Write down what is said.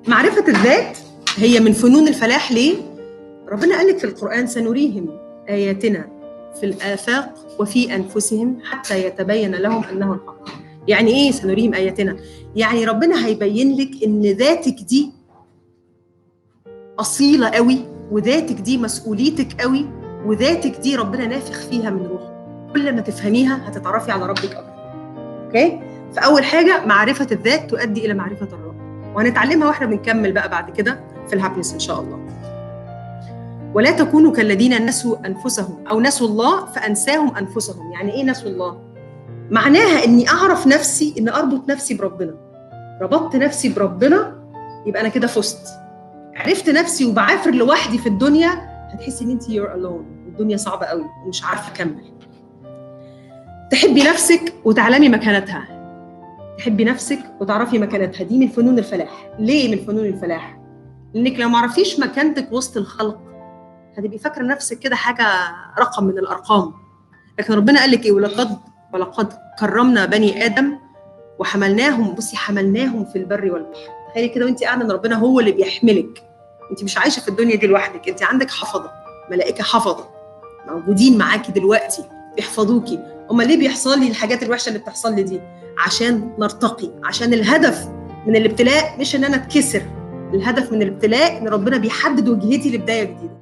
معرفة الذات هي من فنون الفلاح. ليه؟ ربنا قال لك في القرآن سنريهم آياتنا في الآفاق وفي أنفسهم حتى يتبين لهم أنه الحق. يعني إيه سنريهم آياتنا؟ يعني ربنا هيبين لك إن ذاتك دي أصيلة قوي، وذاتك دي مسؤوليتك قوي، وذاتك دي ربنا نافخ فيها من روحه. كل ما تفهميها هتتعرفي على ربك أكتر. أوكي؟ فأول حاجة معرفة الذات تؤدي إلى معرفة الرب، وهنتعلمها واحنا بنكمل بقى بعد كده في الهابنس إن شاء الله. ولا تكونوا كالذين نسوا أنفسهم أو نسوا الله فأنساهم أنفسهم. يعني إيه نسوا الله؟ معناها إني أعرف نفسي، إن أربط نفسي بربنا. ربطت نفسي بربنا يبقى أنا كده فزت. عرفت نفسي وبعافر لوحدي في الدنيا، هتحسي إن أنت you're alone والدنيا صعبة قوي ومش عارفة أكمل. تحبي نفسك وتعلمي مكانتها. تحبي نفسك وتعرفي مكانتها، دي من فنون الفلاح. ليه من فنون الفلاح؟ لأنك لو ما عرفتيش مكانتك وسط الخلق هتبقي فاكره نفسك كده حاجه رقم من الارقام. لكن ربنا قال لك ايه؟ ولقد كرمنا بني ادم وحملناهم، بصي حملناهم في البر والبحر. تخيلي كده وانت قاعده ان ربنا هو اللي بيحملك. انت مش عايشه في الدنيا دي لوحدك، انت عندك حفظه، ملائكه حفظه موجودين معاكي دلوقتي بيحفظوكي. امال ليه بيحصل لي الحاجات الوحشه اللي بتحصل لي دي؟ عشان نرتقي. عشان الهدف من الابتلاء مش ان انا اتكسر، الهدف من الابتلاء ان ربنا بيحدد وجهتي لبدايه جديده.